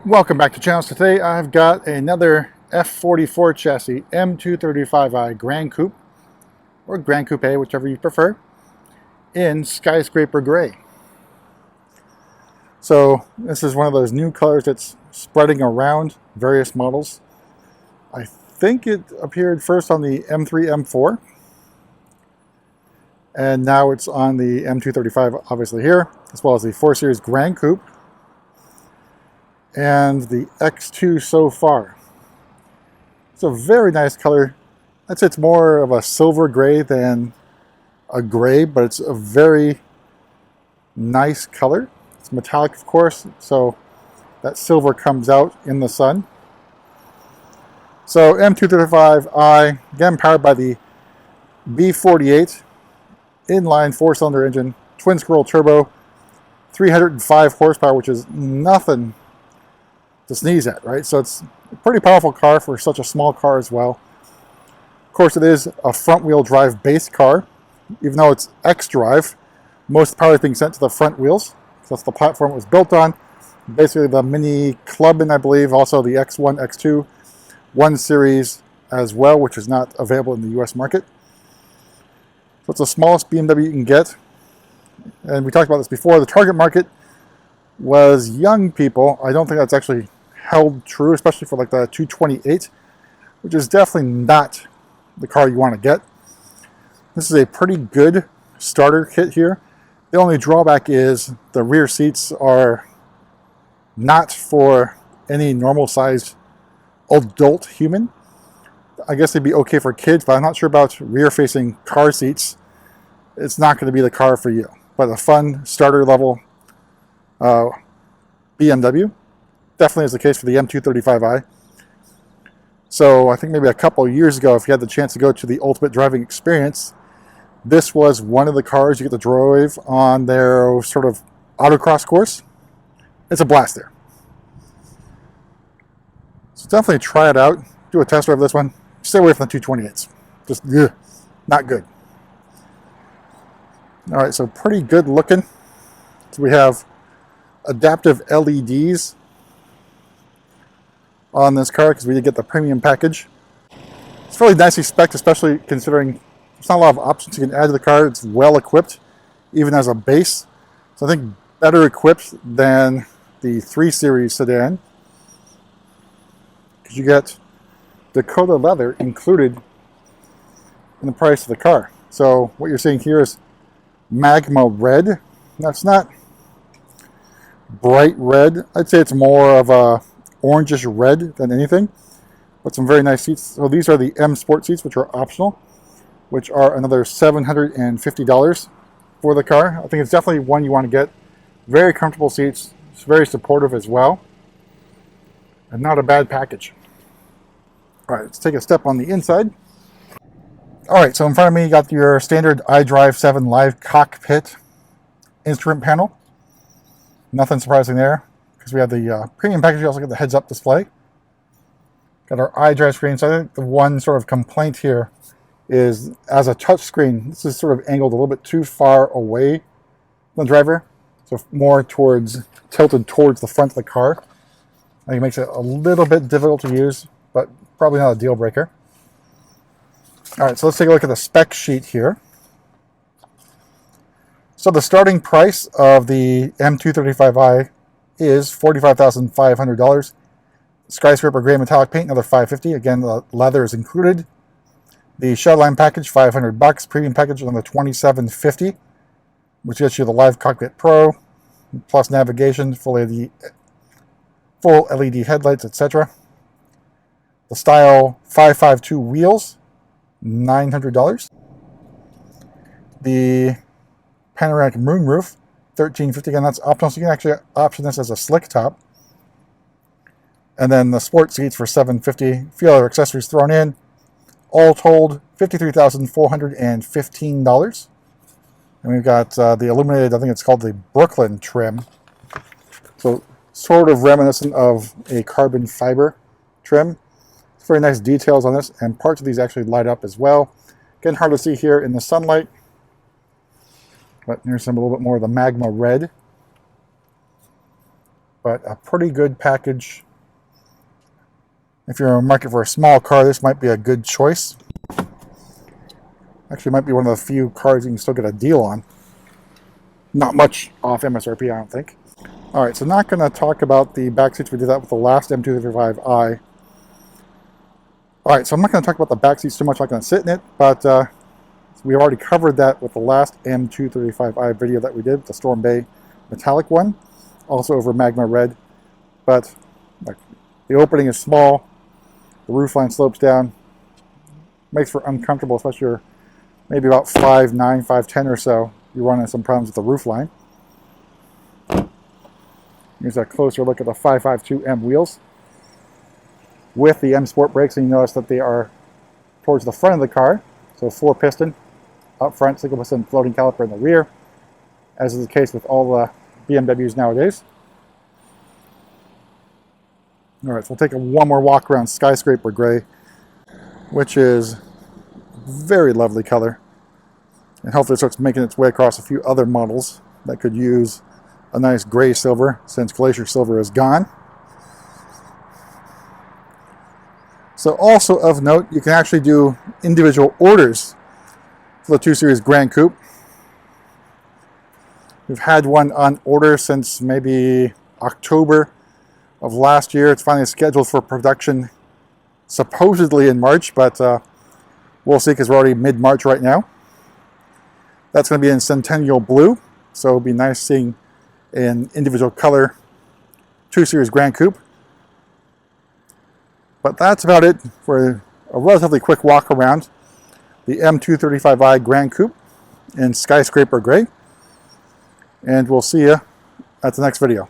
Welcome back to the channel. So today I've got another F44 chassis M235i Gran Coupe, or Gran Coupe, whichever you prefer, in Skyscraper Grey. So this is one of those new colors that's spreading around various models. I think it appeared first on the M3 M4, and now it's on the M235 obviously here, as well as the 4 Series Gran Coupe and the X2 so far. It's a very nice color. I'd say it's more of a silver gray than a gray, but it's a very nice color. It's metallic, of course, so that silver comes out in the sun. So M235i, again powered by the B48 inline 4-cylinder engine, twin scroll turbo, 305 horsepower, which is nothing to sneeze at, right? So it's a pretty powerful car for such a small car as well. Of course, it is a front-wheel drive base car. Even though it's X-drive, most power is being sent to the front wheels. So that's the platform it was built on. Basically the Mini Clubman, I believe, also the X1, X2, 1 Series as well, which is not available in the US market. So it's the smallest BMW you can get. And we talked about this before. The target market was young people. I don't think that's actually held true, especially for like the 228, which is definitely not the car you want to get. This is a pretty good starter kit here. The only drawback is the rear seats are not for any normal sized adult human. I guess they'd be okay for kids, but I'm not sure about rear facing car seats. It's not going to be the car for you, but a fun starter level BMW. Definitely is the case for the M235i. So I think maybe a couple of years ago, if you had the chance to go to the Ultimate Driving Experience, this was one of the cars you get to drive on their sort of autocross course. It's a blast there. So definitely try it out. Do a test drive of this one. Stay away from the 228s. Just not good. All right, so pretty good looking. So we have adaptive LEDs on this car because we did get the premium package. It's really nicely spec'd, especially considering there's not a lot of options you can add to the car. It's well equipped, even as a base. So I think better equipped than the 3 Series sedan, because you get Dakota leather included in the price of the car. So what you're seeing here is Magma Red. That's not bright red. I'd say it's more of a orangish red than anything, but some very nice seats. So these are the M Sport seats, which are optional, which are another $750 for the car. I think it's definitely one you want to get. Very comfortable seats. It's very supportive as well, and not a bad package. All right, let's take a step on the inside. All right, so in front of me you got your standard iDrive 7 Live Cockpit instrument panel. Nothing surprising there, because we have the premium package. You also get the heads-up display. Got our iDrive screen. So I think the one sort of complaint here is, as a touch screen, this is sort of angled a little bit too far away from the driver, so more tilted towards the front of the car. I think it makes it a little bit difficult to use, but probably not a deal breaker. All right, so let's take a look at the spec sheet here. So the starting price of the M235i is $45,500. Skyscraper Grey metallic paint, another $550. Again, the leather is included. The Shadowline package, $500. Premium package, another $27.50, which gets you the Live Cockpit Pro, plus navigation, full LED headlights, etc. The Style 552 wheels, $900. The panoramic moonroof, $1350. Again, that's optional, so you can actually option this as a slick top. And then the sport seats for $750. A few other accessories thrown in. All told, $53,415. And we've got the illuminated, I think it's called the Brooklyn trim. So sort of reminiscent of a carbon fiber trim. It's very nice details on this, and parts of these actually light up as well. Again, hard to see here in the sunlight. But here's some a little bit more of the Magma Red. but a pretty good package. If you're in the market for a small car, this might be a good choice. Actually, might be one of the few cars you can still get a deal on. Not much off MSRP, I don't think. Alright, so not going to talk about the back seats. We did that with the last M235i. Alright, so I'm not going to talk about the back seats too much. I'm not going to sit in it, but we already covered that with the last M235i video that we did, the Storm Bay metallic one, also over Magma Red. But like, the opening is small, the roofline slopes down, makes for uncomfortable, especially if you're maybe about 5'9", 5'10" or so. You're running some problems with the roofline. Here's a closer look at the 552 M wheels with the M Sport brakes, and you notice that they are towards the front of the car. So 4-piston up front, single piston floating caliper in the rear, as is the case with all the BMWs nowadays. Alright, so we'll take one more walk around Skyscraper Grey, which is a very lovely color. And hopefully it starts making its way across a few other models that could use a nice gray silver, since Glacier Silver is gone. So also of note, you can actually do individual orders for the 2 Series Gran Coupe. We've had one on order since maybe October of last year. It's finally scheduled for production supposedly in March, but we'll see because we're already mid-March right now. That's going to be in Centennial Blue, so it'll be nice seeing an individual color 2 Series Gran Coupe. But that's about it for a relatively quick walk around the M235i Gran Coupe in Skyscraper Grey. And we'll see you at the next video.